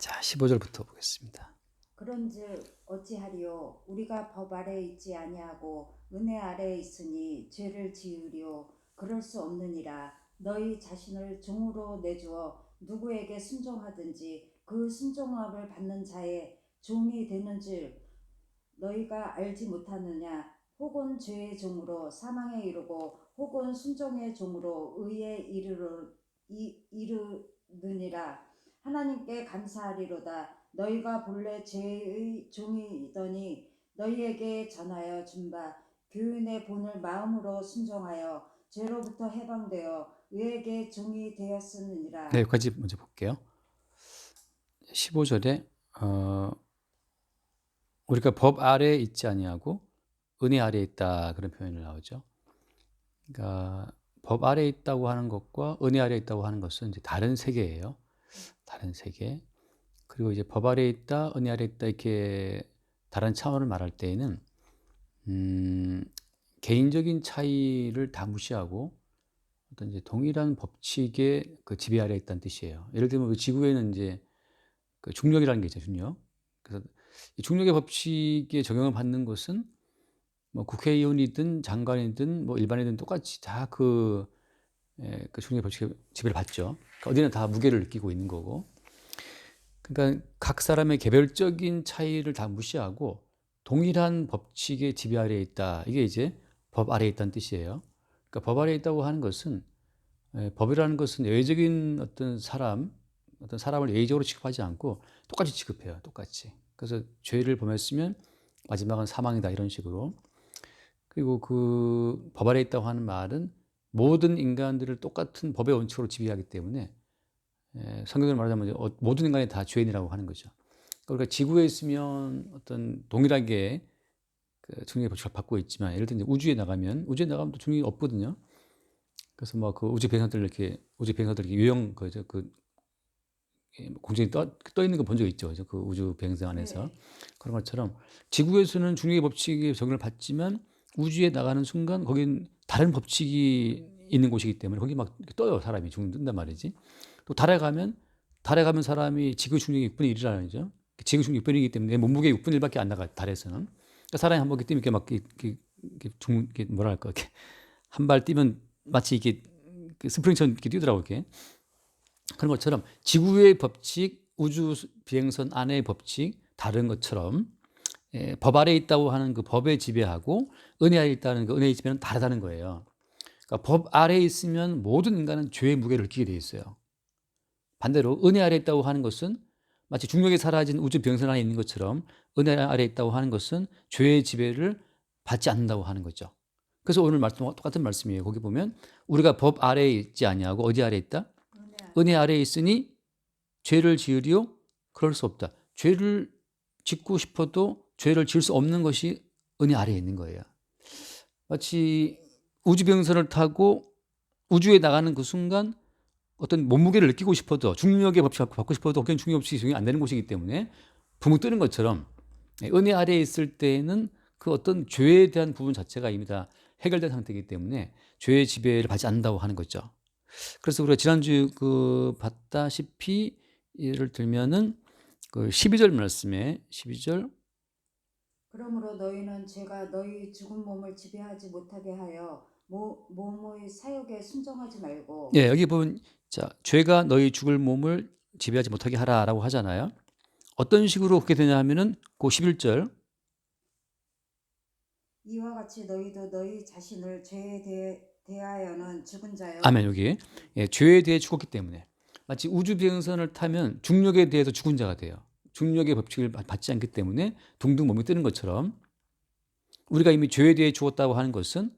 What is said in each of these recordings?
자, 15절부터 보겠습니다. 그런즉 어찌하리요 우리가 법 아래 있지 아니하고 은혜 아래 있으니 죄를 지으리요 그럴 수 없느니라. 너희 자신을 종으로 내주어 누구에게 순종하든지 그 순종함을 받는 자의 종이 되는줄 너희가 알지 못하느냐. 혹은 죄의 종으로 사망에 이르고 혹은 순종의 종으로 의에 이르느니라. 하나님께 감사하리로다. 너희가 본래 죄의 종이더니 너희에게 전하여 준 바 교훈의 본을 마음으로 순종하여 죄로부터 해방되어 의에게 종이 되었으니라. 네, 여기까지 먼저 볼게요. 15절에 우리가 법 아래에 있지 아니하고 은혜 아래에 있다, 그런 표현이 나오죠. 그러니까 법 아래에 있다고 하는 것과 은혜 아래에 있다고 하는 것은 이제 다른 세계예요. 다른 세계. 그리고 이제 법 아래에 있다, 은혜 아래에 있다, 이렇게 다른 차원을 말할 때에는 개인적인 차이를 다 무시하고 어떤 이제 동일한 법칙의 그 지배 아래에 있다는 뜻이에요. 예를 들면 그 지구에는 이제 그 중력이라는 게 있죠, 중력. 그래서 이 중력의 법칙에 적용을 받는 것은 뭐 국회의원이든 장관이든 뭐 일반인든 똑같이 다 그 중력의 법칙의 지배를 받죠. 그러니까 어디나 다 무게를 느끼고 있는 거고. 그러니까 각 사람의 개별적인 차이를 다 무시하고 동일한 법칙의 지배 아래에 있다. 이게 이제 법 아래에 있다는 뜻이에요. 그러니까 법 아래에 있다고 하는 것은 법이라는 것은 예외적인 어떤 사람을 예외적으로 취급하지 않고 똑같이 취급해요. 똑같이. 그래서 죄를 범했으면 마지막은 사망이다, 이런 식으로. 그리고 그 법 아래에 있다고 하는 말은 모든 인간들을 똑같은 법의 원칙으로 지배하기 때문에 성경으로 말하자면 모든 인간이 다 죄인이라고 하는 거죠. 그러니까 지구에 있으면 어떤 동일하게 그 중력의 법칙을 받고 있지만, 예를 들면 우주에 나가면 또 중력이 없거든요. 그래서 뭐 그 우주 비행사들 이렇게 유형 그 공중에 떠 있는 거 본 적 있죠, 그죠? 그 우주 비행선 안에서. 네. 그런 것처럼 지구에서는 중력의 법칙에 적용을 받지만 우주에 나가는 순간 거긴 다른 법칙이 있는 곳이기 때문에 거기 막 떠요, 사람이 뜬단 말이지. 또 달에 가면 사람이 지구 중력이 6분의 1이라는 거죠. 지구 중력 6분의 1이기 때문에 몸무게 6분의 1밖에 안 나가, 달에서는. 그러니까 사람이 한번 뛰면 이렇게 막 이렇게 뭐랄까, 이렇게 한 발 뛰면 마치 이게 그 스프링처럼 이렇게 뛰더라고, 이렇게. 그런 것처럼 지구의 법칙, 우주 비행선 안의 법칙 다른 것처럼 법 아래에 있다고 하는 그 법의 지배하고 은혜 아래에 있다는 그 은혜의 지배는 다르다는 거예요. 그러니까 법 아래에 있으면 모든 인간은 죄의 무게를 느끼게 돼 있어요. 반대로 은혜 아래에 있다고 하는 것은 마치 중력이 사라진 우주 비행선 안에 있는 것처럼 은혜 아래에 있다고 하는 것은 죄의 지배를 받지 않는다고 하는 거죠. 그래서 오늘 말씀 똑같은 말씀이에요. 거기 보면 우리가 법 아래에 있지 아니하고 어디 아래에 있다? 은혜 아래에 있으니 죄를 지으리요? 그럴 수 없다. 죄를 짓고 싶어도 죄를 지을 수 없는 것이 은혜 아래에 있는 거예요. 마치 우주 비행선을 타고 우주에 나가는 그 순간 어떤 몸무게를 느끼고 싶어도 중력의 법칙을 받고 싶어도 그냥 중력 법칙이 적용이 안 되는 곳이기 때문에 붕 뜨는 것처럼 은혜 아래에 있을 때에는 그 어떤 죄에 대한 부분 자체가 이미 다 해결된 상태이기 때문에 죄의 지배를 받지 않는다고 하는 거죠. 그래서 우리가 지난주 그 봤다시피 예를 들면은 그 12절 말씀에 12절 그러므로 너희는 죄가 너희 죽은 몸을 지배하지 못하게 하여 몸의 사욕에 순종하지 말고. 예, 여기 보면 자, 죄가 너희 죽을 몸을 지배하지 못하게 하라라고 하잖아요. 어떤 식으로 그렇게 되냐 하면은 그 11절 이와 같이 너희도 너희 자신을 죄에 대하여는 죽은 자요. 아멘. 여기 죄에 대해 죽었기 때문에 마치 우주 비행선을 타면 중력에 대해서 죽은 자가 돼요. 중력의 법칙을 받지 않기 때문에 둥둥 몸이 뜨는 것처럼 우리가 이미 죄에 대해 죽었다고 하는 것은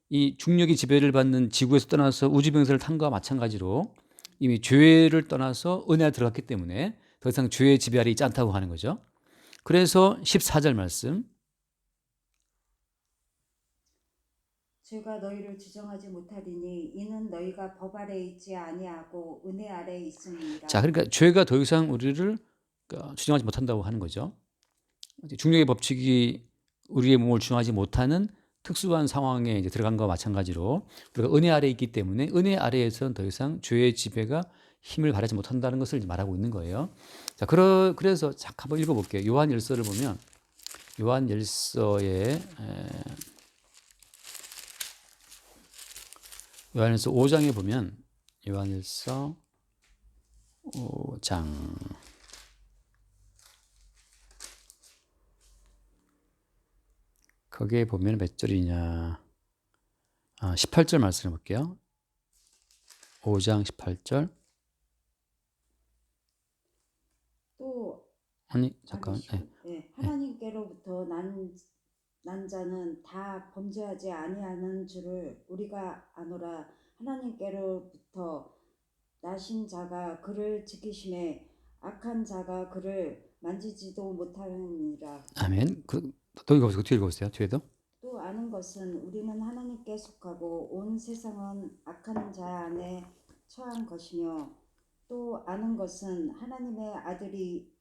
이 중력이 지배를 받는 지구에서 떠나서 우주 비행선을 탄 것과 마찬가지로 이미 죄를 떠나서 은혜에 들어갔기 때문에 더 이상 죄의 지배 아래 있지 않다고 하는 거죠. 그래서 14절 말씀. 죄가 너희를 주정하지 못하리니 이는 너희가 법 아래 있지 아니하고 은혜 아래 있음이니라. 자, 그러니까 죄가 더 이상 우리를 주장하지 못한다고 하는 거죠. 중력의 법칙이 우리의 몸을 주장하지 못하는 특수한 상황에 이제 들어간 것과 마찬가지로 우리가 은혜 아래에 있기 때문에 은혜 아래에서는 더 이상 죄의 지배가 힘을 발휘하지 못한다는 것을 말하고 있는 거예요. 자, 그래서 잠깐 한번 읽어볼게요. 요한일서를 보면 요한일서 5장에 보면 요한일서 5장 거기에 보면 몇 절이냐? 18절 말씀해 볼게요. 5장 18절. 또 아니 잠깐. 하나님께로부터 난 자는 다 범죄하지 아니하는 줄을 우리가 아노라. 하나님께로부터 나신 자가 그를 지키심에 악한 자가 그를 만지지도 못하느니라. 아멘. 또 읽어보세요. 뒤에 읽어보세요. 뒤에도. 또 아는 것은 우리는 하나님께 속하고 온 세상은 악한 자 안에 처한 것이며, 또 아는 것은 하나님의 아들이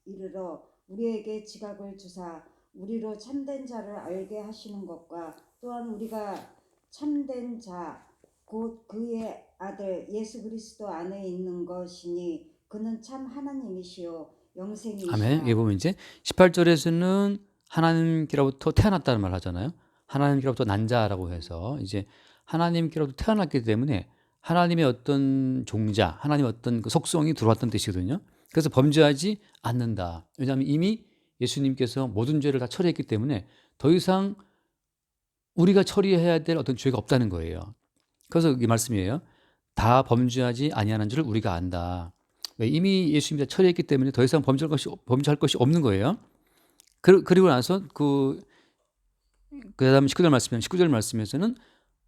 이르러 우리에게 지각을 주사 우리로 참된 자를 알게 하시는 것과, 또한 우리가 참된 자 곧 그의 아들 예수 그리스도 안에 있는 것이니 그는 참 하나님이시요 영생이시라. 아멘. 여기 보면 이제 18절에서는 하나님께로부터 태어났다는 말 하잖아요. 하나님께로부터 난 자라고 해서 이제 하나님께로부터 태어났기 때문에 하나님의 어떤 종자, 하나님의 어떤 그 속성이 들어왔던 뜻이거든요. 그래서 범죄하지 않는다. 왜냐하면 이미 예수님께서 모든 죄를 다 처리했기 때문에 더 이상 우리가 처리해야 될 어떤 죄가 없다는 거예요. 그래서 이 말씀이에요. 다 범죄하지 아니하는 줄 우리가 안다. 왜? 이미 예수님이 다 처리했기 때문에 더 이상 범죄할 것이 없는 거예요. 그리고 나서 그다음 19절 말씀에서는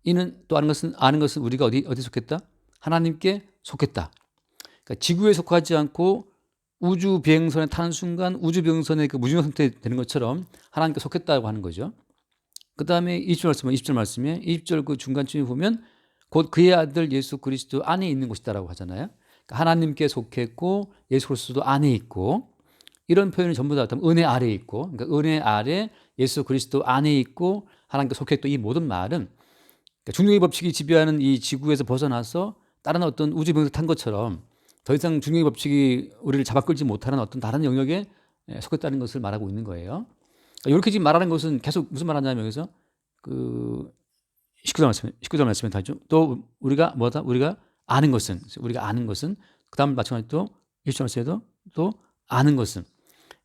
이는 또 아는 것은 우리가 어디 속했다? 하나님께 속했다. 그러니까 지구에 속하지 않고 우주 비행선에 타는 순간 우주 비행선의 그 무중력 상태 되는 것처럼 하나님께 속했다고 하는 거죠. 그다음에 20절 말씀에 20절 그 중간쯤에 보면 곧 그의 아들 예수 그리스도 안에 있는 것이다라고 하잖아요. 그러니까 하나님께 속했고 예수 그리스도 안에 있고, 이런 표현이 전부 다 은혜 아래에 있고, 그러니까 은혜 아래 예수 그리스도 안에 있고 하나님께 속했던 이 모든 말은 그러니까 중력의 법칙이 지배하는 이 지구에서 벗어나서 다른 어떤 우주 비행선 탄 것처럼 더 이상 중력의 법칙이 우리를 잡아끌지 못하는 어떤 다른 영역에 속했다는 것을 말하고 있는 거예요. 이렇게 지금 말하는 것은 계속 무슨 말하냐면 여기서 그 19절 말씀에 다죠. 또 우리가 뭐다? 우리가 아는 것은 그다음 마찬가지로 또 20절 말씀에도 또 아는 것은,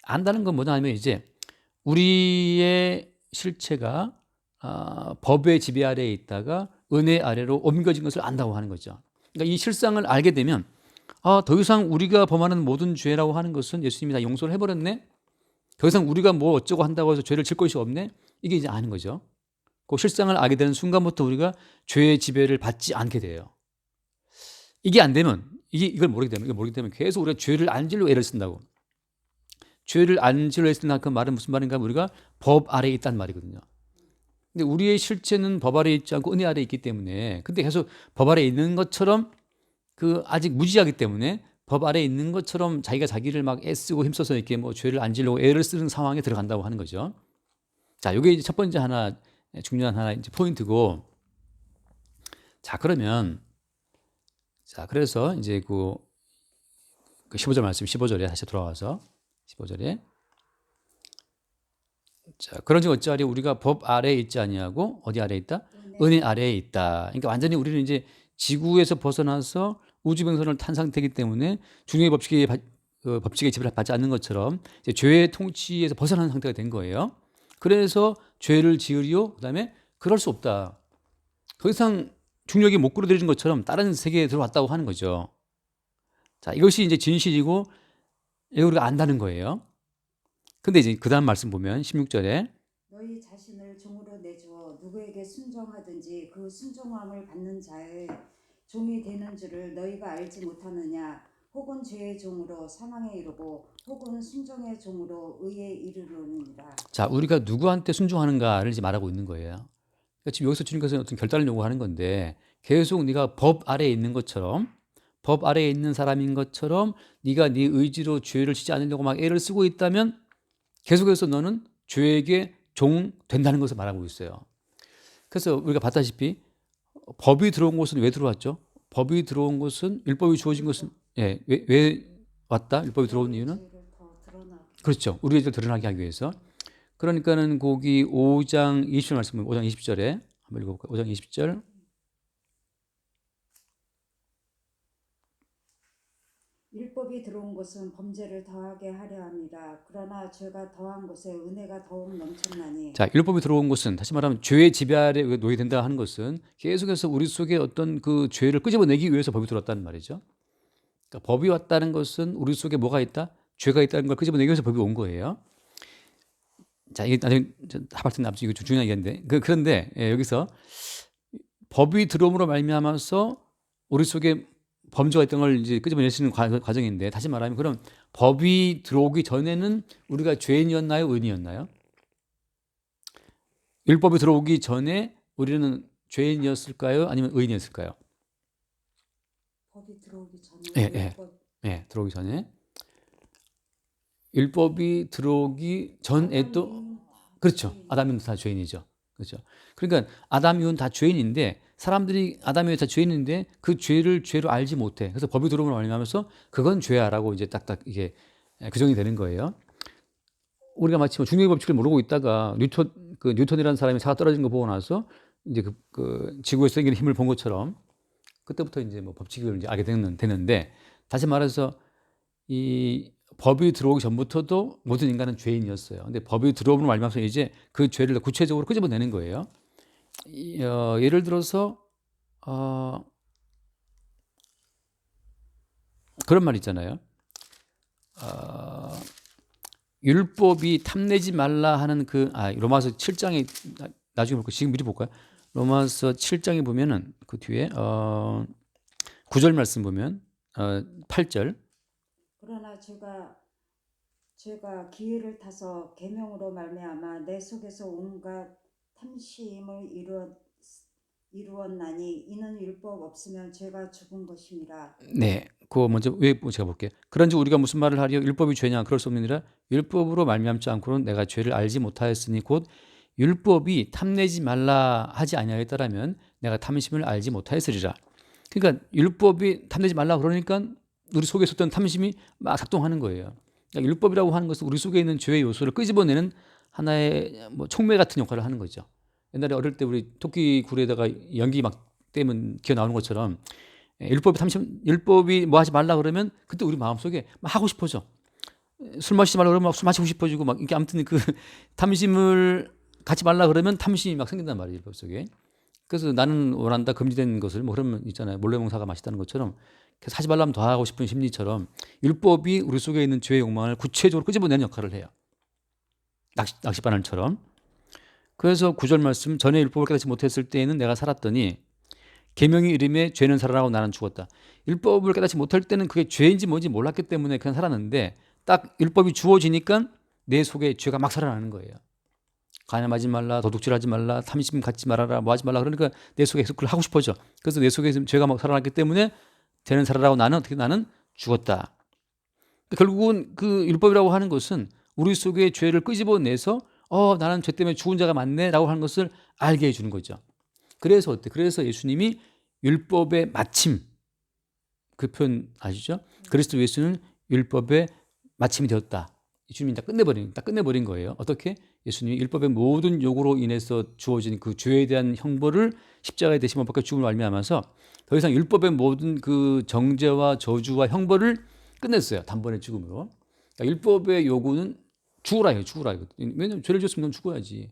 안다는 건 뭐냐 하면 이제 우리의 실체가 법의 지배 아래에 있다가 은혜 아래로 옮겨진 것을 안다고 하는 거죠. 그러니까 이 실상을 알게 되면 더 이상 우리가 범하는 모든 죄라고 하는 것은 예수님이 다 용서를 해버렸네. 더 이상 우리가 뭐 어쩌고 한다고 해서 죄를 질 것이 없네. 이게 이제 아는 거죠. 그 실상을 알게 되는 순간부터 우리가 죄의 지배를 받지 않게 돼요. 이게 안 되면 이걸 모르게 되면 계속 우리가 죄를 안 지려고 애를 쓴다고. 죄를 안 지려고 애를 쓴다 그 말은 무슨 말인가? 우리가 법 아래에 있다는 말이거든요. 근데 우리의 실체는 법 아래에 있지 않고 은혜 아래에 있기 때문에, 근데 계속 법 아래에 있는 것처럼 아직 무지하기 때문에 법 아래에 있는 것처럼 자기가 자기를 막 애쓰고 힘써서 이렇게 뭐 죄를 안 지려고 애를 쓰는 상황에 들어간다고 하는 거죠. 자, 이게 이제 첫 번째 중요한 이제 포인트고. 자, 그러면 그래서 이제 그 15절 말씀 15절에 다시 돌아와서 15절에 자, 그런즉 어찌하리 우리가 법 아래에 있지 아니하고 어디 아래에 있다? 은혜 아래에 있다. 그러니까 완전히 우리는 이제 지구에서 벗어나서 우주병선을 탄 상태이기 때문에 중력의 법칙의 지배를 받지 않는 것처럼 이제 죄의 통치에서 벗어나는 상태가 된 거예요. 그래서 죄를 지으리요. 그다음에 그럴 수 없다. 더 이상 중력이 못 끌어들이는 것처럼 다른 세계에 들어왔다고 하는 거죠. 자, 이것이 이제 진실이고 우리가 안다는 거예요. 근데 이제 그 다음 말씀 보면 16절에 너희 자신을 종으로 내주어 누구에게 순종하든지 그 순종함을 받는 자의 종이 되는 줄을 너희가 알지 못하느냐. 혹은 죄의 종으로 사망에 이르고 혹은 순종의 종으로 의에 이르느니라. 자, 우리가 누구한테 순종하는가를 이제 말하고 있는 거예요. 그러니까 지금 여기서 주님께서 어떤 결단을 요구하는 건데, 계속 네가 법 아래에 있는 것처럼, 법 아래에 있는 사람인 것처럼 네가 네 의지로 죄를 지지 않으려고 막 애를 쓰고 있다면 계속해서 너는 죄에게 종 된다는 것을 말하고 있어요. 그래서 우리가 봤다시피 법이 들어온 곳은 왜 들어왔죠? 법이 들어온 곳은 율법이 주어진 것은 왜 왔다. 율법이 들어온 이유는 죄를 더 드러나게. 그렇죠. 우리의 죄를 드러나게 하기 위해서. 그러니까는 거기 5장 20절 말씀, 5장 20절에 한번 읽어볼까요? 5장 20절. 율법이 들어온 것은 범죄를 더하게 하려 함이라. 그러나 죄가 더한 곳에 은혜가 더욱 넘쳤나니. 자, 율법이 들어온 것은 다시 말하면 죄의 지배 아래 놓이게 된다 하는 것은 계속해서 우리 속에 어떤 그 죄를 끄집어내기 위해서 법이 들어왔다는 말이죠. 그러니까 법이 왔다는 것은 우리 속에 뭐가 있다? 죄가 있다는 걸 끄집어내기 위해서 법이 온 거예요. 자, 이게 나중에 하발튼 남지 이거 중요한 얘기인데 그런데 여기서 법이 들어옴으로 말미암아서 우리 속에 범죄가 있던 걸 이제 끄집어낼 수 있는 과정인데 다시 말하면 그럼 법이 들어오기 전에는 우리가 죄인이었나요? 의인이었나요? 율법이 들어오기 전에 우리는 죄인이었을까요? 아니면 의인이었을까요? 법이 들어오기 전에. 들어오기 전에. 율법이 들어오기 전에도 그렇죠. 아담 이후는 다 죄인이죠. 그렇죠. 그러니까 아담 이후는 다 죄인인데 사람들이 아담 이후 다 죄인인데 그 죄를 죄로 알지 못해. 그래서 법이 들어오면 말미암아서 그건 죄야라고 이제 딱딱 이게 규정이 되는 거예요. 우리가 마치 중력의 법칙을 모르고 있다가 뉴턴이라는 사람이 차가 떨어진 거 보고 나서 이제 그 지구에서 생기는 힘을 본 것처럼 그때부터 이제 뭐 법칙을 이제 알게 되는데 다시 말해서 이 법이 들어오기 전부터도 모든 인간은 죄인이었어요. 근데 법이 들어오면 말미암아서 이제 그 죄를 구체적으로 끄집어내는 거예요. 예를 들어서 그런 말 있잖아요. 율법이 탐내지 말라 하는 로마서 7장에 나중에 볼까요? 지금 미리 볼까요? 로마서 7장에 보면은 그 뒤에 9절 말씀 보면 8절. 그러나 죄가 기회를 타서 계명으로 말미암아 내 속에서 온갖 탐심을 이루었나니 이는 율법 없으면 죄가 죽은 것임이라. 네, 그거 먼저 제가 볼게요. 그런지 우리가 무슨 말을 하리요? 율법이 죄냐? 그럴 수 없느니라. 율법으로 말미암지 않고는 내가 죄를 알지 못하였으니 곧 율법이 탐내지 말라 하지 아니하였더라면 내가 탐심을 알지 못하였으리라. 그러니까 율법이 탐내지 말라 그러니까 우리 속에 있었던 탐심이 막 작동하는 거예요. 그러니까 율법이라고 하는 것은 우리 속에 있는 죄의 요소를 끄집어내는 하나의 뭐 촉매 같은 역할을 하는 거죠. 옛날에 어릴 때 우리 토끼 굴에다가 연기 막 떼면 기어 나오는 것처럼 율법이 뭐 하지 말라 그러면 그때 우리 마음속에 막 하고 싶어져. 술 마시지 말라 그러면 막 술 마시고 싶어지고 막 이게 아무튼 그 탐심을 갖지 말라 그러면 탐심이 막 생긴단 말이에요, 율법 속에. 그래서 나는 원한다 금지된 것을 뭐 그러면 있잖아요. 몰래 먹사가 맛있다는 것처럼 사지 말라면 더 하고 싶은 심리처럼 율법이 우리 속에 있는 죄의 욕망을 구체적으로 끄집어내는 역할을 해요. 낚시바늘처럼. 그래서 9절 말씀 전에 율법을 깨닫지 못했을 때에는 내가 살았더니 계명이 이름에 죄는 살아나고 나는 죽었다. 율법을 깨닫지 못할 때는 그게 죄인지 뭔지 몰랐기 때문에 그냥 살았는데 딱 율법이 주어지니까 내 속에 죄가 막 살아나는 거예요. 간음하지 말라, 도둑질하지 말라, 탐심 갖지 말아라, 뭐 하지 말라. 그러니까 내 속에 계속 그걸 하고 싶어져. 그래서 내 속에 죄가 막 살아났기 때문에 죄는 살아나고 나는 죽었다. 결국은 그 율법이라고 하는 것은 우리 속에 죄를 끄집어내서 나는 죄 때문에 죽은 자가 많네라고 하는 것을 알게 해주는 거죠. 그래서 어때? 그래서 예수님이 율법의 마침 그 표현 아시죠? 그리스도 예수는 율법의 마침이 되었다. 예수님이 딱 끝내버린 거예요. 어떻게? 예수님이 율법의 모든 요구로 인해서 주어진 그 죄에 대한 형벌을 십자가에 대신 못 박혀 죽음을 말미암아서 더 이상 율법의 모든 그 정죄와 저주와 형벌을 끝냈어요. 단번에 죽음으로. 그러니까 율법의 요구는 죽으라. 왜냐면 죄를 지었으면 넌 죽어야지.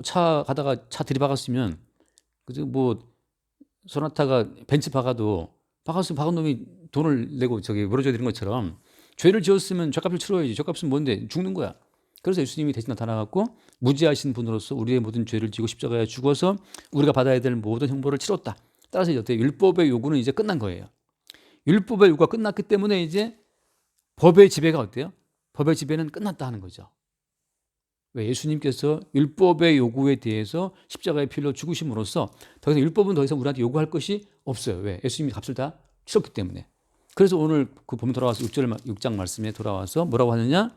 차 가다가 차 들이박았으면 그죠? 뭐 소나타가 벤츠 박았으면 박은 놈이 돈을 내고 물어줘야 되는 것처럼 죄를 지었으면 죄값을 치러야지. 죄값은 뭔데? 죽는 거야. 그래서 예수님이 대신 나타나갖고 무죄하신 분으로서 우리의 모든 죄를 지고 십자가에 죽어서 우리가 받아야 될 모든 형벌을 치렀다. 따라서 이제 율법의 요구는 이제 끝난 거예요. 율법의 요구가 끝났기 때문에 이제 법의 지배가 어때요? 법의 지배는 끝났다 하는 거죠. 왜? 예수님께서 율법의 요구에 대해서 십자가의 피로 죽으심으로써 더 이상 율법은 더 이상 우리한테 요구할 것이 없어요. 왜? 예수님이 값을 다 치렀기 때문에. 그래서 오늘 그 보면 돌아와서 6장 말씀에 돌아와서 뭐라고 하느냐?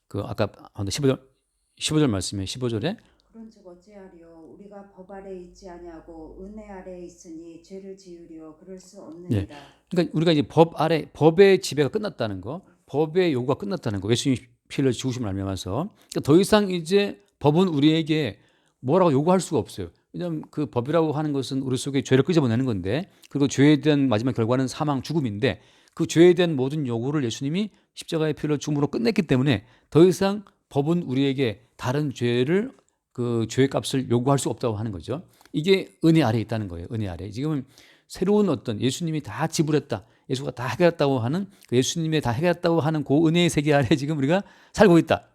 그 아까 15절 말씀에 15절에 그런즉 어찌하리요 우리가 우리가 법 아래 있지 아니하고 은혜 아래 있으니 죄를 지으려 그럴 수 예. 없느니라. 그러니까 우리가 이제 법 아래 법의 지배가 끝났다는 거, 법의 요구가 끝났다는 거. 예수님 피를 죽으심을 알면서 그러니까 더 이상 이제 법은 우리에게 뭐라고 요구할 수가 없어요. 왜냐하면 그 법이라고 하는 것은 우리 속에 죄를 끄집어내는 건데, 그리고 죄에 대한 마지막 결과는 사망, 죽음인데, 그 죄에 대한 모든 요구를 예수님이 십자가의 피를 죽음으로 끝냈기 때문에 더 이상 법은 우리에게 다른 죄를 그 죄의 값을 요구할 수 없다고 하는 거죠. 이게 은혜 아래에 있다는 거예요. 은혜 아래. 지금은 새로운 어떤 예수님이 다 지불했다, 예수가 다 해결했다고 하는 그 예수님이 다 해결했다고 하는 그 은혜의 세계 아래 지금 우리가 살고 있다.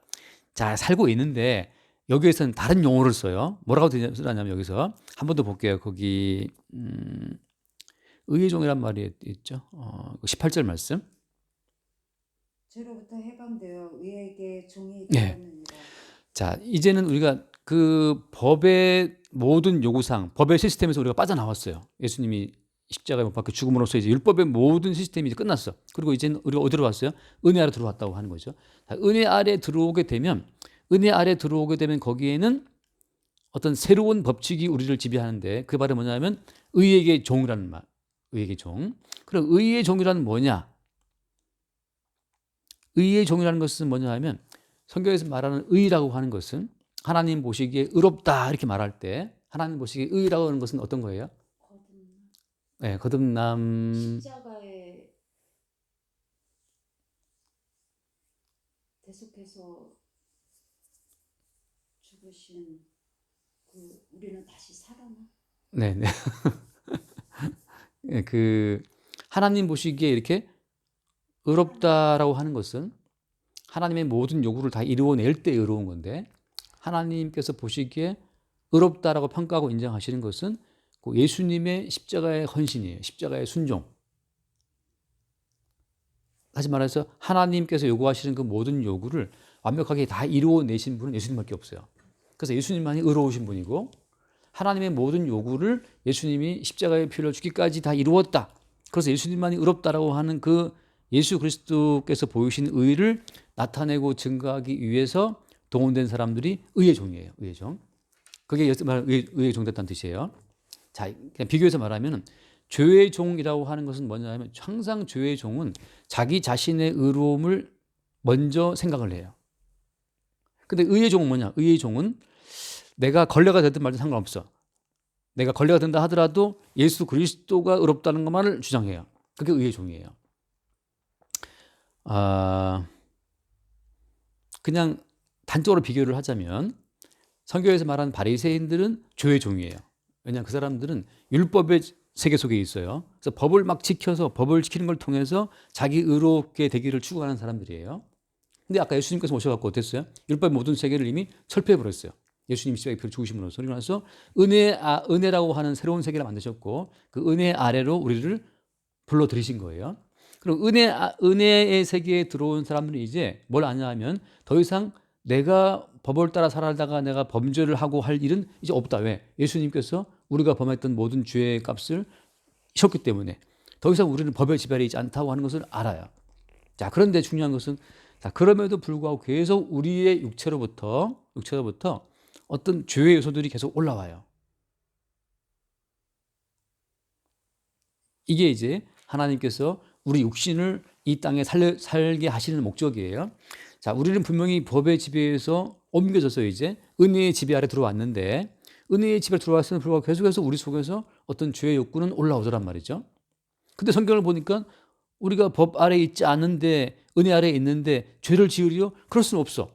자, 살고 있는데 여기에서는 다른 용어를 써요. 뭐라고 쓰냐면 여기서 한 번 더 볼게요. 거기 의의 종이란 말이 있죠. 18절 말씀. 죄로부터 해방되어 의에게 종이 네. 되었느니라. 자, 이제는 우리가 그 법의 모든 요구상, 법의 시스템에서 우리가 빠져나왔어요. 예수님이 십자가에 못 박혀 죽음으로써 이제 율법의 모든 시스템이 이제 끝났어. 그리고 이제는 우리가 어디로 왔어요? 은혜 아래 들어왔다고 하는 거죠. 자, 은혜 아래 들어오게 되면 거기에는 어떤 새로운 법칙이 우리를 지배하는데, 그 말은 뭐냐면 의에게 종이라는 말. 의에게 종. 그럼 의의 종이라는 뭐냐? 의의 종이라는 것은 뭐냐 하면, 성경에서 말하는 의라고 하는 것은 하나님 보시기에 의롭다 이렇게 말할 때 하나님 보시기에 의라고 하는 것은 어떤 거예요? 네, 거듭남. 십자가에 대속해서 죽으신 그 우리는 다시 살아나? 네, 네. 예, 그 하나님 보시기에 이렇게 의롭다라고 하는 것은 하나님의 모든 요구를 다 이루어낼 때 의로운 건데, 하나님께서 보시기에 의롭다라고 평가하고 인정하시는 것은 그 예수님의 십자가의 헌신이에요. 십자가의 순종. 다시 말해서 하나님께서 요구하시는 그 모든 요구를 완벽하게 다 이루어내신 분은 예수님밖에 없어요. 그래서 예수님만이 의로우신 분이고, 하나님의 모든 요구를 예수님이 십자가의 피를 죽기까지 다 이루었다. 그래서 예수님만이 의롭다라고 하는 그 예수 그리스도께서 보이신 의를 나타내고 증거하기 위해서 동원된 사람들이 의의 종이에요. 의의 종. 그게 의의 종 됐다는 뜻이에요. 자, 그냥 비교해서 말하면 죄의 종이라고 하는 것은 뭐냐면, 항상 죄의 종은 자기 자신의 의로움을 먼저 생각을 해요. 근데 의의 종은 뭐냐? 의의 종은 내가 걸레가 되든 말든 상관없어. 내가 걸레가 된다 하더라도 예수 그리스도가 의롭다는 것만을 주장해요. 그게 의의 종이에요. 그냥 단적으로 비교를 하자면 성경에서 말하는 바리새인들은 죄의 종이에요. 왜냐하면 그 사람들은 율법의 세계 속에 있어요. 그래서 법을 막 지켜서 법을 지키는 걸 통해서 자기 의롭게 되기를 추구하는 사람들이에요. 근데 아까 예수님께서 오셔갖고 어땠어요? 율법의 모든 세계를 이미 철폐해버렸어요. 예수님이 십자가의 피를 죽으심으로써. 그래서 은혜라고 하는 새로운 세계를 만드셨고, 그 은혜 아래로 우리를 불러들이신 거예요. 그럼 은혜의 세계에 들어온 사람들이 이제 뭘 아냐 하면, 더 이상 내가 법을 따라 살아다가 내가 범죄를 하고 할 일은 이제 없다. 왜? 예수님께서 우리가 범했던 모든 죄의 값을 치셨기 때문에 더 이상 우리는 법의 지배에 있지 않다고 하는 것을 알아요. 자, 그런데 중요한 것은, 자, 그럼에도 불구하고 계속 우리의 육체로부터 어떤 죄의 요소들이 계속 올라와요. 이게 이제 하나님께서 우리 육신을 이 땅에 살게 하시는 목적이에요. 자, 우리는 분명히 법의 지배에서 옮겨져서 이제 은혜의 지배 아래 들어왔는데, 은혜의 지배에 들어왔음에도 불구하고 계속해서 우리 속에서 어떤 죄의 욕구는 올라오더란 말이죠. 근데 성경을 보니까 우리가 법 아래에 있지 않은데 은혜 아래에 있는데 죄를 지으려? 그럴 수는 없어.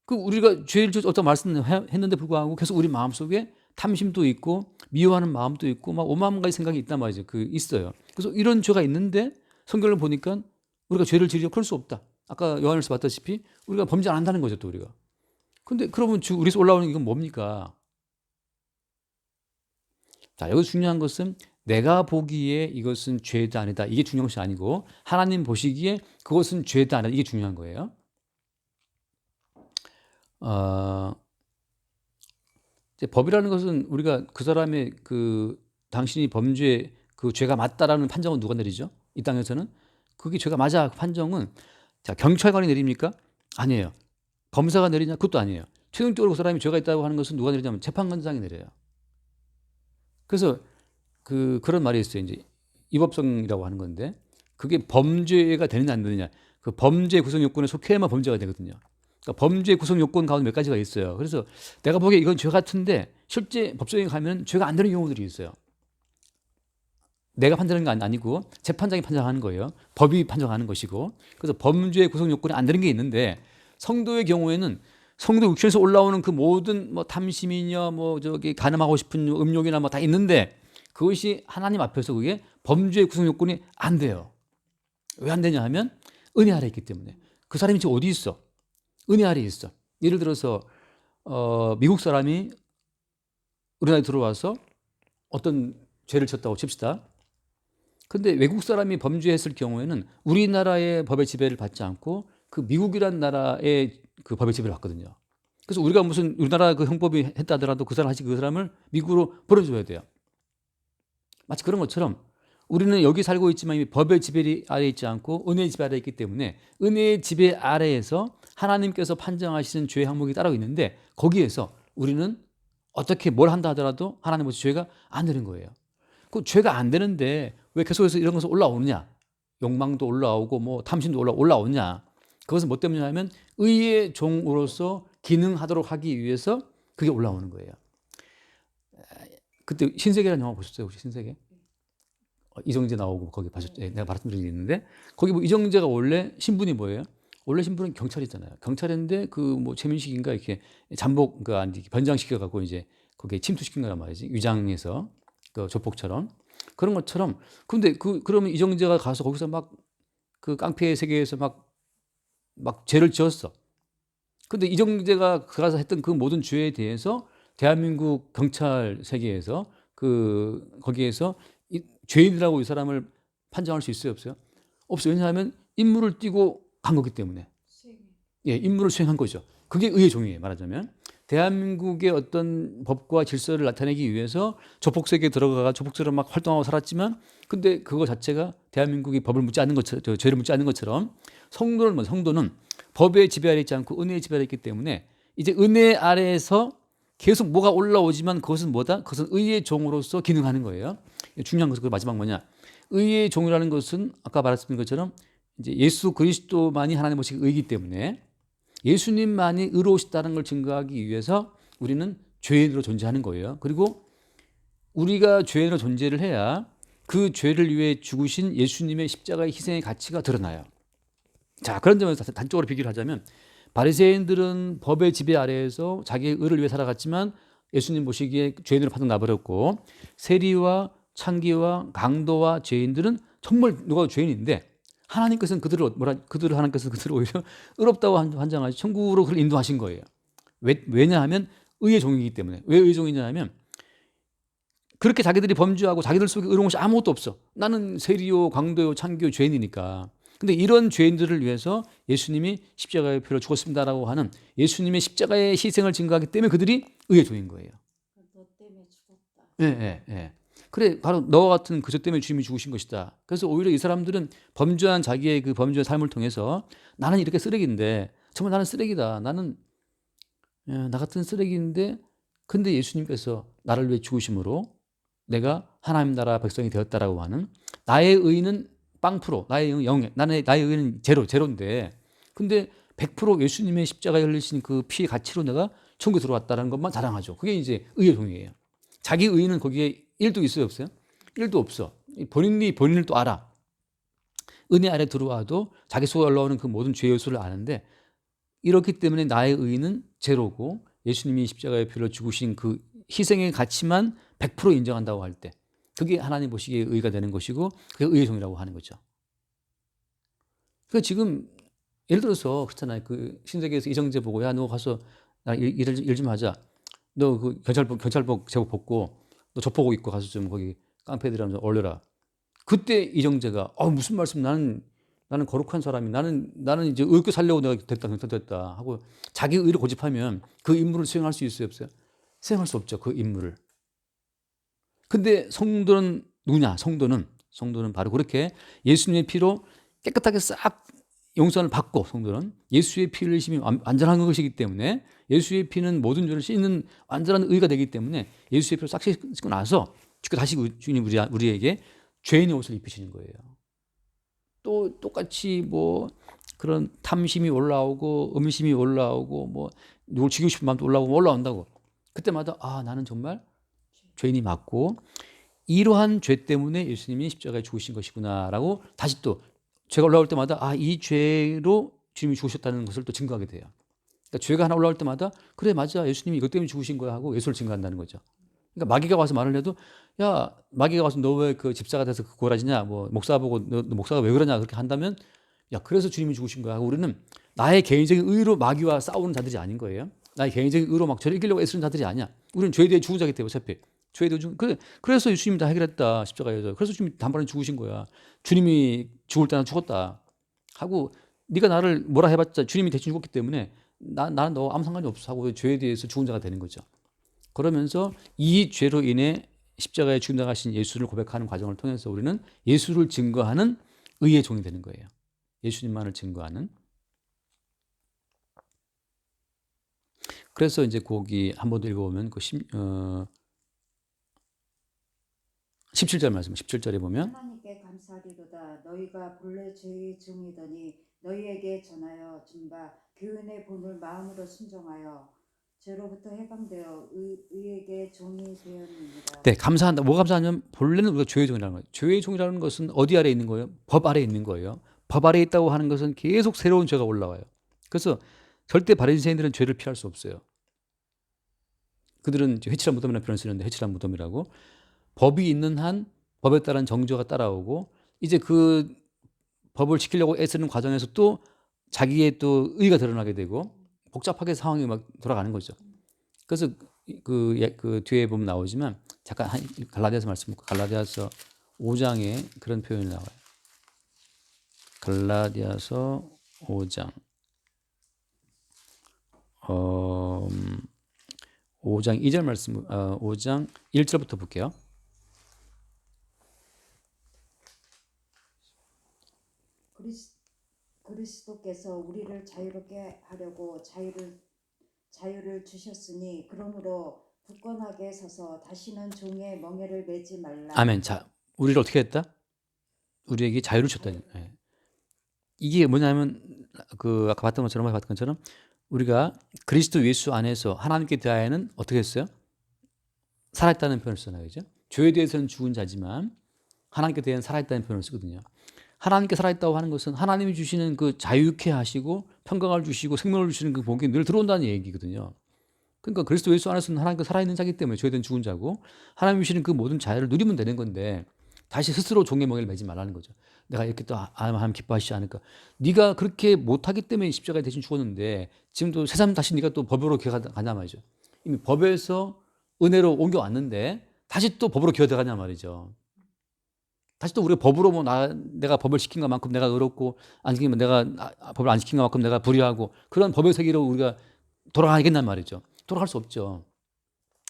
그 우리가 죄를 어떤 말씀했는데 불구하고 계속 우리 마음속에 탐심도 있고 미워하는 마음도 있고 막 오만 가지 생각이 있단 말이죠. 있어요. 그래서 이런 죄가 있는데 성경을 보니까 우리가 죄를 지으려 그럴 수 없다. 아까 요한일서 봤다시피 우리가 범죄 안 한다는 거죠, 또 우리가. 근데 그러면 우리에서 올라오는 이건 뭡니까? 자, 여기서 중요한 것은 내가 보기에 이것은 죄다 아니다, 이게 중요한 것이 아니고, 하나님 보시기에 그것은 죄다 아니다, 이게 중요한 거예요. 이제 법이라는 것은 우리가 그 사람의 당신이 범죄 그 죄가 맞다라는 판정은 누가 내리죠? 이 땅에서는 그게 죄가 맞아, 그 판정은 자, 경찰관이 내립니까? 아니에요. 검사가 내리냐? 그것도 아니에요. 최종적으로 그 사람이 죄가 있다고 하는 것은 누가 내리냐면 재판관장이 내려요. 그래서 그런 말이 있어요. 이제 위법성이라고 하는 건데 그게 범죄가 되느냐 안 되느냐. 그 범죄 구성 요건에 속해야만 범죄가 되거든요. 그러니까 범죄 구성 요건 가운데 몇 가지가 있어요. 그래서 내가 보기에 이건 죄 같은데 실제 법정에 가면 죄가 안 되는 경우들이 있어요. 내가 판단하는 게 아니고 재판장이 판단하는 거예요. 법이 판정하는 것이고. 그래서 범죄 구성 요건이 안 되는 게 있는데 성도의 경우에는 성도 육신에서 올라오는 그 모든 뭐 탐심이냐 뭐 저기 간음하고 싶은 음욕이나 뭐 다 있는데 그것이 하나님 앞에서 그게 범죄 구성 요건이 안 돼요. 왜 안 되냐 하면 은혜 아래 있기 때문에. 그 사람이 지금 어디 있어? 은혜 아래 있어. 예를 들어서 미국 사람이 우리나라에 들어와서 어떤 죄를 졌다고 칩시다. 근데 외국 사람이 범죄했을 경우에는 우리나라의 법의 지배를 받지 않고 그 미국이란 나라의 그 법의 지배를 받거든요. 그래서 우리가 무슨 우리나라 그 형법이 했다 하더라도 그 사람 그 사람을 미국으로 보내줘야 돼요. 마치 그런 것처럼 우리는 여기 살고 있지만 이미 법의 지배 아래에 있지 않고 은혜의 지배 아래에 있기 때문에 은혜의 지배 아래에서 하나님께서 판정하시는 죄의 항목이 따로 있는데 거기에서 우리는 어떻게 뭘 한다 하더라도 하나님께서 죄가 안 되는 거예요. 그 죄가 안 되는데 왜 계속해서 이런 것을 올라오느냐? 욕망도 올라오고 뭐 탐심도 올라오느냐? 그것은 뭐 때문이냐면 의의 종으로서 기능하도록 하기 위해서 그게 올라오는 거예요. 그때 신세계라는 영화 보셨어요? 혹시 신세계? 이정재 나오고 거기 보셨죠? 내가 말씀드린 게 있는데 거기 뭐 이정재가 원래 신분이 뭐예요? 원래 신분은 경찰이잖아요. 경찰인데 그 뭐 최민식인가 이렇게 잠복 그 변장시켜 갖고 이제 거기에 침투시킨 거란 말이지. 위장해서 그 조폭처럼 그런 것처럼. 근데 그러면 이정재가 가서 거기서 막 그 깡패의 세계에서 막 죄를 지었어. 근데 이정재가 가서 했던 그 모든 죄에 대해서 대한민국 경찰 세계에서 거기에서 죄인이라고 이 사람을 판정할 수 있어요, 없어요? 없어요. 왜냐하면 임무를 띠고 간 거기 때문에. 예, 임무를 수행한 거죠. 그게 의의 종이에요, 말하자면. 대한민국의 어떤 법과 질서를 나타내기 위해서 조폭 세계에 들어가가 조폭처럼 막 활동하고 살았지만 근데 그거 자체가 대한민국이 법을 묻지 않는 것처럼 죄를 묻지 않는 것처럼 성도는 법의 지배 아래 있지 않고 은혜의 지배 아래 있기 때문에 이제 은혜 아래에서 계속 뭐가 올라오지만 그것은 뭐다? 그것은 의의 종으로서 기능하는 거예요. 중요한 것은 그 마지막 뭐냐? 의의 종이라는 것은 아까 말했던 것처럼 이제 예수 그리스도만이 하나님 보시기 의이기 때문에 예수님만이 의로우시다는 걸 증거하기 위해서 우리는 죄인으로 존재하는 거예요. 그리고 우리가 죄인으로 존재를 해야 그 죄를 위해 죽으신 예수님의 십자가의 희생의 가치가 드러나요. 자, 그런 점에서 단적으로 비교를 하자면 바리새인들은 법의 지배 아래에서 자기의 의를 위해 살아갔지만 예수님 보시기에 죄인으로 판정 나버렸고 세리와 창기와 강도와 죄인들은 정말 누가 죄인인데 하나님께서는 하나님께서 그들을 오히려 의롭다고 환장하시 천국으로 그를 인도하신 거예요. 왜냐하면 의의 종이기 때문에. 왜 의의 종이냐 하면 그렇게 자기들이 범죄하고 자기들 속에 의로운 것이 아무것도 없어. 나는 세리요, 강도요, 창기요, 죄인이니까. 근데 이런 죄인들을 위해서 예수님이 십자가의 피로 죽었습니다라고 하는 예수님의 십자가의 희생을 증거하기 때문에 그들이 의의 종인 거예요. 너 때문에 죽었다. 예. 그래, 바로 너와 같은 그저 때문에 주님이 죽으신 것이다. 그래서 오히려 이 사람들은 범죄한 자기의 그 범죄한 삶을 통해서 나는 이렇게 쓰레기인데 정말 나는 쓰레기다. 나는 나 같은 쓰레기인데 근데 예수님께서 나를 위해 죽으심으로 내가 하나님 나라 백성이 되었다라고 하는 나의 의는 0%, 나의 의는 0, 나의 의는 제로인데 근데 100% 예수님의 십자가에 흘리신 그 피의 가치로 내가 천국에 들어왔다는 것만 자랑하죠. 그게 이제 의의 종이에요. 자기 의는 거기에 1도 있어요, 없어요? 1도 없어. 본인이 본인을 또 알아. 은혜 아래 들어와도 자기 속에 올라오는 그 모든 죄 요소를 아는데 이렇기 때문에 나의 의는 제로고 예수님이 십자가의 피로 죽으신 그 희생의 가치만 100% 인정한다고 할 때 그게 하나님 보시기에 의가 되는 것이고 그게 의의 종이라고 하는 거죠. 그러니까 지금 예를 들어서 그렇잖아요. 그 신세계에서 이정재 보고 야 너 가서 일 좀 하자. 너 그 경찰복 제복 벗고 너 조폭 입고 가서 좀 거기 깡패들이랑 좀 어울려라. 그때 이정재가 무슨 말씀 나는 거룩한 사람이 나는 이제 의롭게 살려고 내가 됐다 하고 자기 의를 고집하면 그 임무를 수행할 수 있어요, 없어요? 수행할 수 없죠, 그 임무를. 근데 성도는 누구냐? 성도는 바로 그렇게 예수님의 피로 깨끗하게 싹 용서를 받고 성도는 예수의 피 흘리심이 완전한 것이기 때문에 예수의 피는 모든 죄를 씻는 완전한 의가 되기 때문에 예수의 피로 싹 씻고 나서 다시 주님 우리에게 죄인의 옷을 입히시는 거예요. 또 똑같이 뭐 그런 탐심이 올라오고 음심이 올라오고 뭐 누굴 죽이고 싶은 마음도 올라오고 올라온다고. 그때마다 나는 정말 죄인이 맞고 이러한 죄 때문에 예수님이 십자가에 죽으신 것이구나라고 다시 또 죄가 올라올 때마다 이 죄로 주님이 죽으셨다는 것을 또 증거하게 돼요. 그러니까 죄가 하나 올라올 때마다 그래 맞아 예수님이 이것 때문에 죽으신 거야 하고 예수를 증거한다는 거죠. 그러니까 마귀가 와서 말을 해도 야 마귀가 와서 너 왜 그 집사가 돼서 그 고라지냐 뭐 목사 보고 너 목사가 왜 그러냐 그렇게 한다면 야 그래서 주님이 죽으신 거야 하고 우리는 나의 개인적인 의로 마귀와 싸우는 자들이 아닌 거예요. 나의 개인적인 의로 막 저를 이기려고 애쓰는 자들이 아니야. 우리는 죄에 대해 죽은 자기 때문에 어차피 죄에 대해 그래서 예수님이 다 해결했다 십자가에서. 그래서 주님이 단번에 죽으신 거야. 주님이 죽을 때는 죽었다 하고 네가 나를 뭐라 해봤자 주님이 대신 죽었기 때문에 나는 너 아무 상관이 없어 하고 죄에 대해서 죽은 자가 되는 거죠. 그러면서 이 죄로 인해 십자가에 죽나가신 예수를 고백하는 과정을 통해서 우리는 예수를 증거하는 의의 종이 되는 거예요. 예수님만을 증거하는. 그래서 이제 거기 한 번 더 읽어보면 그 17절 말씀, 17절에 보면 하나님께 감사하리로다. 너희가 본래 죄의 종이더니 너희에게 전하여 준 바 교훈의 본을 마음으로 순종하여 죄로부터 해방되어 의에게 종이 되었느니라. 네, 감사한다. 뭐 감사하냐면 본래는 우리가 죄의 종이라는 거예요. 죄의 종이라는 것은 어디 아래에 있는 거예요? 법 아래에 있는 거예요. 법 아래에 있다고 하는 것은 계속 새로운 죄가 올라와요. 그래서 절대 바리새인들은 죄를 피할 수 없어요. 그들은 회칠한 무덤이라는 표현을 쓰는데 회칠한 무덤이라고 법이 있는 한 법에 따른 정죄가 따라오고 이제 그 법을 지키려고 애쓰는 과정에서 또 자기의 또 의가 드러나게 되고 복잡하게 상황이 막 돌아가는 거죠. 그래서 그 뒤에 보면 나오지만 잠깐 갈라디아서 말씀 갈라디아서 5장에 그런 표현이 나와요. 갈라디아서 5장 5장 2절 말씀 5장 1절부터 볼게요. 그리스도께서 우리를 자유롭게 하려고 자유를 주셨으니 그러므로 굳건하게 서서 다시는 종의 멍에를 매지 말라. 아멘. 자, 우리를 어떻게 했다? 우리에게 자유를 줬다. 네. 이게 뭐냐면 아까 봤던 것처럼 우리가 그리스도 예수 안에서 하나님께 대하여는 어떻게 했어요? 살아있다는 표현을 쓰나요, 그죠? 죄에 대해서는 죽은 자지만 하나님께 대해서는 살아있다는 표현을 쓰거든요. 하나님께 살아있다고 하는 것은 하나님이 주시는 그 자유케 하시고 평강을 주시고 생명을 주시는 그 복이 늘 들어온다는 얘기거든요. 그러니까 그리스도 예수 안에서는 하나님과 살아있는 자기 때문에 죄에 대한 죽은 자고 하나님이 주시는 그 모든 자유를 누리면 되는 건데 다시 스스로 종의 멍에를 매지 말라는 거죠. 내가 이렇게 또 하나님 기뻐하시지 않을까. 네가 그렇게 못하기 때문에 십자가에 대신 죽었는데 지금도 새삼 다시 네가 또 법으로 기어가냐 말이죠. 이미 법에서 은혜로 옮겨왔는데 다시 또 법으로 기어들어가냐 말이죠. 다시 또 우리가 법으로 내가 법을 지킨 것만큼 내가 의롭고 안 지키면 내가 법을 안 지킨 것만큼 내가 불의하고 그런 법의 세계로 우리가 돌아가겠단 말이죠. 돌아갈 수 없죠.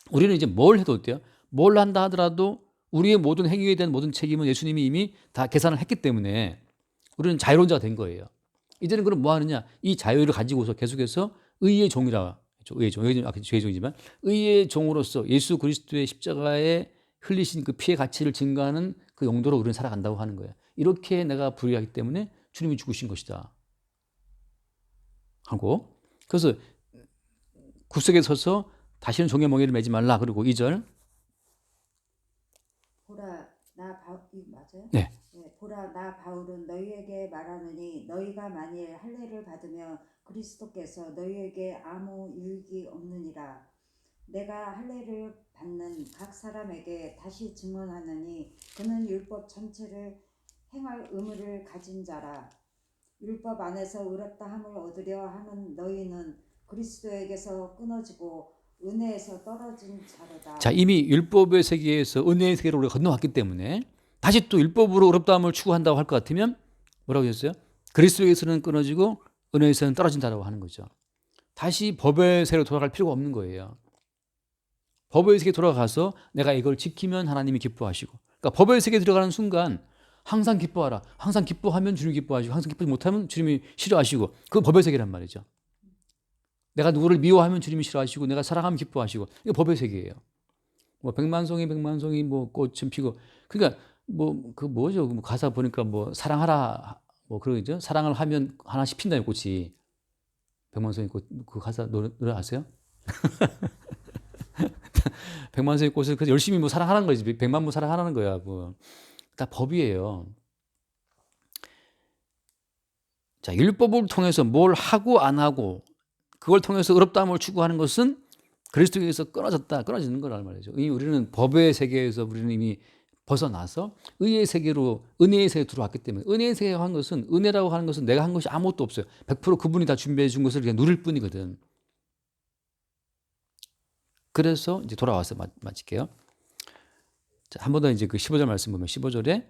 우리는 이제 뭘 해도 어때요? 뭘 한다 하더라도 우리의 모든 행위에 대한 모든 책임은 예수님이 이미 다 계산을 했기 때문에 우리는 자유로운 자가 된 거예요. 이제는 그럼 뭐 하느냐? 이 자유를 가지고서 계속해서 의의 종이라 의의 종, 아까 죄의 종이지만 의의 종으로서 예수 그리스도의 십자가에 흘리신 그 피의 가치를 증거하는 그 용도로 우리는 살아간다고 하는 거예요. 이렇게 내가 불의하기 때문에 주님이 죽으신 것이다 하고 그래서 굽석에 서서 다시는 종의 멍에를 매지 말라. 그리고 2절 보라 나 맞아요? 네. 보라 나 바울은 너희에게 말하느니 너희가 만일 할례를 받으면 그리스도께서 너희에게 아무 유익이 없느니라. 내가 할례를 받는 각 사람에게 다시 증언하느니 그는 율법 전체를 행할 의무를 가진 자라. 율법 안에서 의롭다 함을 얻으려 하는 너희는 그리스도에게서 끊어지고 은혜에서 떨어진 자로다. 자, 이미 율법의 세계에서 은혜의 세계로 우리가 건너왔기 때문에 다시 또 율법으로 의롭다함을 추구한다고 할 것 같으면 뭐라고 했어요? 그리스도에서는 끊어지고 은혜에서는 떨어진다라고 하는 거죠. 다시 법의 세계로 돌아갈 필요가 없는 거예요. 법의 세계에 돌아가서 내가 이걸 지키면 하나님이 기뻐하시고 그러니까 법의 세계에 들어가는 순간 항상 기뻐하라. 항상 기뻐하면 주님이 기뻐하시고 항상 기뻐하지 못하면 주님이 싫어하시고 그 법의 세계란 말이죠. 내가 누구를 미워하면 주님이 싫어하시고 내가 사랑하면 기뻐하시고 이게 법의 세계예요. 뭐 백만송이 뭐 꽃은 피고 그러니까 뭐 그 뭐죠? 뭐 가사 보니까 뭐 사랑하라 뭐 그러죠? 사랑을 하면 하나씩 핀다는 꽃이 백만송이 꽃 그 가사 노래 아세요? 백만송이 꽃을 그래서 열심히 뭐 사랑하는 거지. 백만 뭐 사랑하는 거야. 뭐 다 법이에요. 자, 율법을 통해서 뭘 하고 안 하고 그걸 통해서 의롭다함을 추구하는 것은 그리스도에서 끊어지는 거란 말이죠. 이미 우리는 법의 세계에서 우리는 이미 벗어나서 의의 세계로 은혜의 세계에 들어왔기 때문에 은혜의 세계가 한 것은 은혜라고 하는 것은 내가 한 것이 아무것도 없어요. 100% 그분이 다 준비해 준 것을 그냥 누릴 뿐이거든. 그래서 이제 돌아와서 마칠게요. 자, 한 번 더 이제 그 15절 말씀 보면 15절에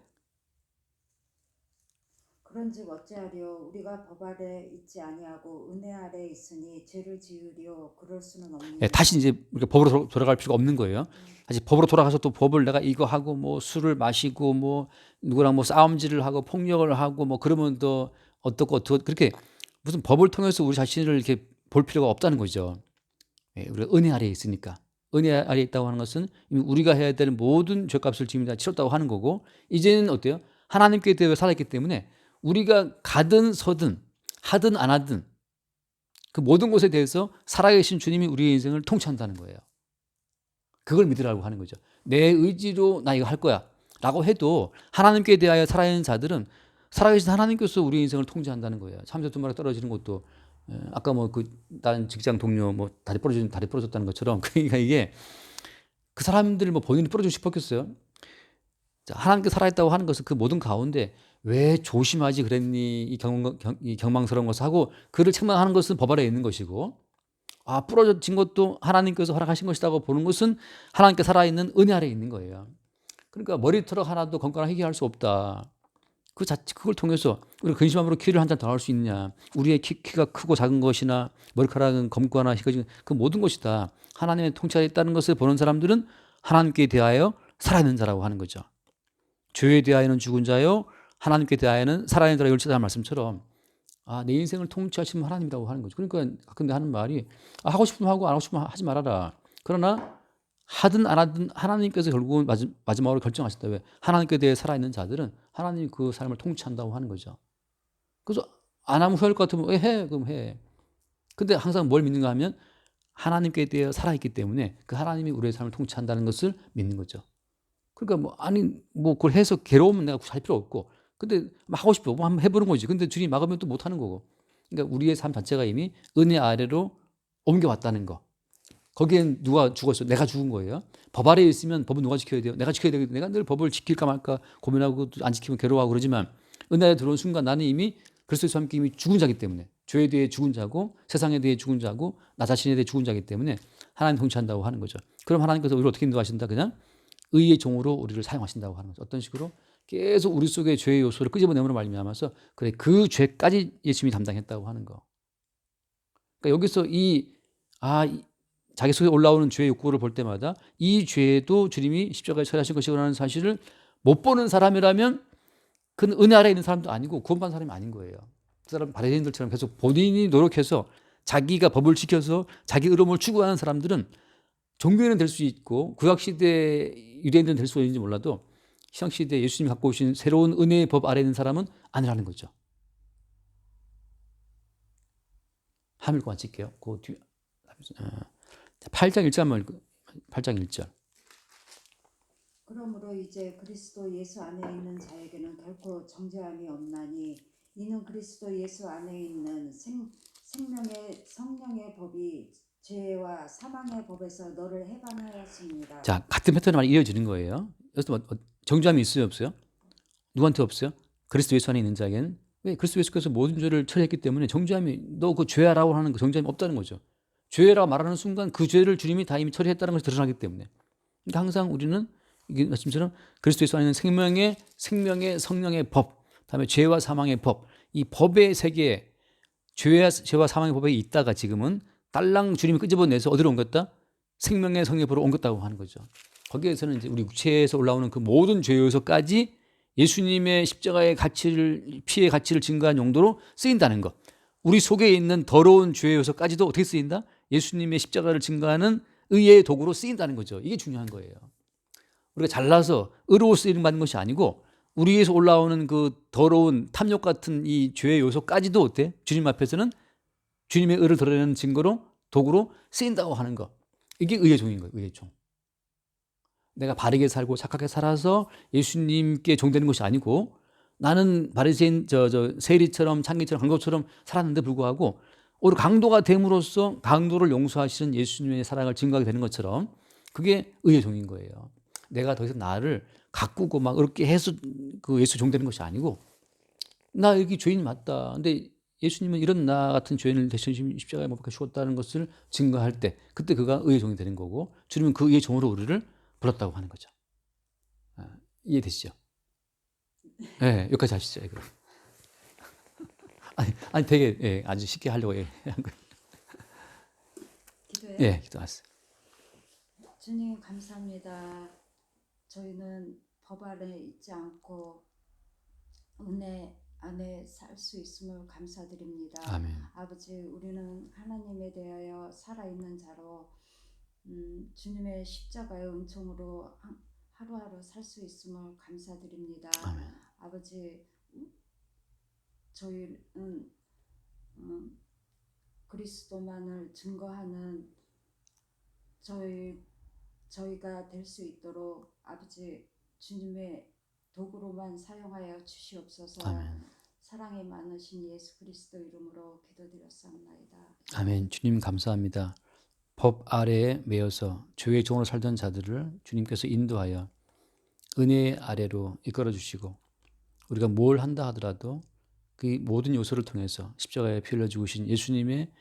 그런즉 어찌하리요 우리가 법 아래 있지 아니하고 은혜 아래 있으니 죄를 지으려 그럴 수는 없느니라. 다시 이제 우리가 법으로 돌아갈 필요가 없는 거예요. 다시 법으로 돌아가서 또 법을 내가 이거 하고 뭐 술을 마시고 뭐 누구랑 뭐 싸움질을 하고 폭력을 하고 뭐 그러면 또 어떻고 그렇게 무슨 법을 통해서 우리 자신을 이렇게 볼 필요가 없다는 거죠. 우리가 은혜 아래에 있으니까. 은혜 아래에 있다고 하는 것은 이미 우리가 해야 될 모든 죄값을 지금 다 치렀다고 하는 거고 이제는 어때요? 하나님께 대해 살아있기 때문에 우리가 가든 서든 하든 안 하든 그 모든 것에 대해서 살아계신 주님이 우리의 인생을 통치한다는 거예요. 그걸 믿으라고 하는 거죠. 내 의지로 나 이거 할 거야 라고 해도 하나님께 대하여 살아있는 자들은 살아계신 하나님께서 우리의 인생을 통치한다는 거예요. 참새 두 마리 떨어지는 것도 아까 뭐 그 다른 직장 동료 뭐 다리 부러졌다는 것처럼 그러니까 이게 그 사람들 뭐 본인이 부러지고 싶었겠어요. 하나님께 살아있다고 하는 것은 그 모든 가운데 왜 조심하지 그랬니 이 경망스러운 것을 하고 그를 책망하는 것은 법 아래에 있는 것이고 부러진 것도 하나님께서 허락하신 것이라고 보는 것은 하나님께 살아있는 은혜 아래에 있는 거예요. 그러니까 머리털 하나도 건강하게 해결할 수 없다. 그걸 통해서 우리가 근심함으로 키를 한 잔 더 할 수 있냐. 우리의 키가 크고 작은 것이나 머리카락은 검거나 희거진 그 모든 것이 다 하나님의 통치하에 있다는 것을 보는 사람들은 하나님께 대하여 살아있는 자라고 하는 거죠. 죄에 대하여는 죽은 자요 하나님께 대하여는 살아있는 자라 열쇠라는 말씀처럼 내 인생을 통치하시는 하나님이라고 하는 거죠. 그러니까 근데 하는 말이 하고 싶으면 하고 안 하고 싶으면 하지 말아라. 그러나 하든 안 하든 하나님께서 결국은 마지막으로 결정하신다. 왜? 하나님께 대해 살아있는 자들은 하나님이 그 삶을 통치한다고 하는 거죠. 그래서 안 하면 후회할 것 같으면 왜 해? 그럼 해. 근데 항상 뭘 믿는가 하면 하나님께 대해 살아있기 때문에 그 하나님이 우리의 삶을 통치한다는 것을 믿는 거죠. 그러니까 그걸 해서 괴로우면 내가 할 필요 없고 근데 하고 싶어 뭐 한번 해보는 거지. 근데 주님 막으면 또 못하는 거고. 그러니까 우리의 삶 자체가 이미 은혜 아래로 옮겨왔다는 거. 거기엔 누가 죽었어요? 내가 죽은 거예요. 법 아래에 있으면 법은 누가 지켜야 돼요? 내가 지켜야 되거든요. 내가 늘 법을 지킬까 말까 고민하고 안 지키면 괴로워하고 그러지만 은혜 아래 들어온 순간 나는 이미 그리스도와 함께 이미 죽은 자기 때문에 죄에 대해 죽은 자고 세상에 대해 죽은 자고 나 자신에 대해 죽은 자기 때문에 하나님 통치한다고 하는 거죠. 그럼 하나님께서 우리를 어떻게 인도하신다? 그냥 의의 종으로 우리를 사용하신다고 하는 거죠. 어떤 식으로? 계속 우리 속에 죄의 요소를 끄집어내므로 말미암아서 그래 그 죄까지 예수님이 담당했다고 하는 거. 그러니까 여기서 자기 속에 올라오는 죄의 욕구를 볼 때마다 이 죄도 주님이 십자가에 처리하신 것이라는 사실을 못 보는 사람이라면 그는 은혜 아래에 있는 사람도 아니고 구원받은 사람이 아닌 거예요. 그 사람 바리새인들처럼 계속 본인이 노력해서 자기가 법을 지켜서 자기 의로움을 추구하는 사람들은 종교인은 될 수 있고 구약시대 유대인들은 될 수 있는지 몰라도 신약시대 예수님이 갖고 오신 새로운 은혜의 법 아래에 있는 사람은 아니라는 거죠. 하밀과 찍게요. 그 뒤에 8장 1절만 8장 1절. 그러므로 이제 그리스도 예수 안에 있는 자에게는 결코 정죄함이 없나니 이는 그리스도 예수 안에 있는 생명의 성령의 법이 죄와 사망의 법에서 너를 해방하였습니다. 자, 같은 패턴이 많이 이어지는 거예요. 그래서 정죄함이 있어요, 없어요? 누구한테 없어요? 그리스도 예수 안에 있는 자에게는. 왜? 그리스도 예수께서 모든 죄를 처리했기 때문에 정죄함이 너 그 죄라고 하는 그 정죄함이 없다는 거죠. 죄라고 말하는 순간 그 죄를 주님이 다 이미 처리했다는 것이 드러나기 때문에. 그러니까 항상 우리는 이게 말씀처럼 그리스도 예수 안에 있는 생명의 성령의 법, 다음에 죄와 사망의 법, 이 법의 세계에 죄와 사망의 법에 있다가 지금은 딸랑 주님이 끄집어내서 어디로 옮겼다? 생명의 성령의 법으로 옮겼다고 하는 거죠. 거기에서는 이제 우리 육체에서 올라오는 그 모든 죄 요소까지 예수님의 십자가의 피의 가치를 증거한 용도로 쓰인다는 것. 우리 속에 있는 더러운 죄 요소까지도 어떻게 쓰인다? 예수님의 십자가를 증거하는 의의 도구로 쓰인다는 거죠. 이게 중요한 거예요. 우리가 잘나서 의로워 쓰이는 받는 것이 아니고 우리에서 올라오는 그 더러운 탐욕 같은 이 죄의 요소까지도 어때? 주님 앞에서는 주님의 의를 드러내는 증거로 도구로 쓰인다고 하는 거. 이게 의의 종인 거예요. 의의 종. 내가 바르게 살고 착하게 살아서 예수님께 종되는 것이 아니고 나는 바리새인 세리처럼 창기처럼 강도처럼 살았는데 불구하고 오히려 강도가 됨으로써 강도를 용서하시는 예수님의 사랑을 증거하게 되는 것처럼 그게 의의 종인 거예요. 내가 더 이상 나를 가꾸고 막 어렵게 해서 그 예수 종되는 것이 아니고 나 여기 죄인 맞다. 근데 예수님은 이런 나 같은 죄인을 대신 십자가에 못 박혀 죽었다는 것을 증거할 때 그때 그가 의의 종이 되는 거고 주님은 그 의의 종으로 우리를 불렀다고 하는 거죠. 이해되시죠? 네, 여기까지 하시죠. 그럼. 아니 되게 아주 쉽게 하려고 한 거예요. 기도해요. 예, 기도하세요. 주님 감사합니다. 저희는 법 아래 있지 않고 은혜 안에 살 수 있음을 감사드립니다. 아멘. 아버지, 우리는 하나님에 대하여 살아있는 자로 주님의 십자가의 은총으로 하루하루 살 수 있음을 감사드립니다. 아멘. 아버지, 저희는 그리스도만을 증거하는 저희가 될 수 있도록 아버지 주님의 도구로만 사용하여 주시옵소서. 아멘. 사랑이 많으신 예수 그리스도 이름으로 기도드렸사옵나이다. 아멘. 주님 감사합니다. 법 아래에 매여서 죄의 종으로 살던 자들을 주님께서 인도하여 은혜의 아래로 이끌어 주시고 우리가 뭘 한다 하더라도 그 모든 요소를 통해서 십자가에 피 흘려 죽으신 예수님의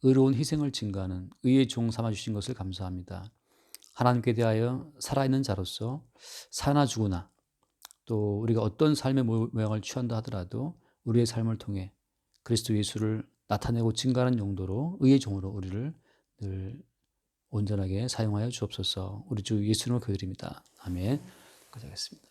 의로운 희생을 증거하는 의의 종 삼아 주신 것을 감사합니다. 하나님께 대하여 살아있는 자로서 사나 죽으나 또 우리가 어떤 삶의 모양을 취한다 하더라도 우리의 삶을 통해 그리스도 예수를 나타내고 증거하는 용도로 의의 종으로 우리를 늘 온전하게 사용하여 주옵소서. 우리 주 예수님을 기도드립니다. 아멘. 가져가겠습니다.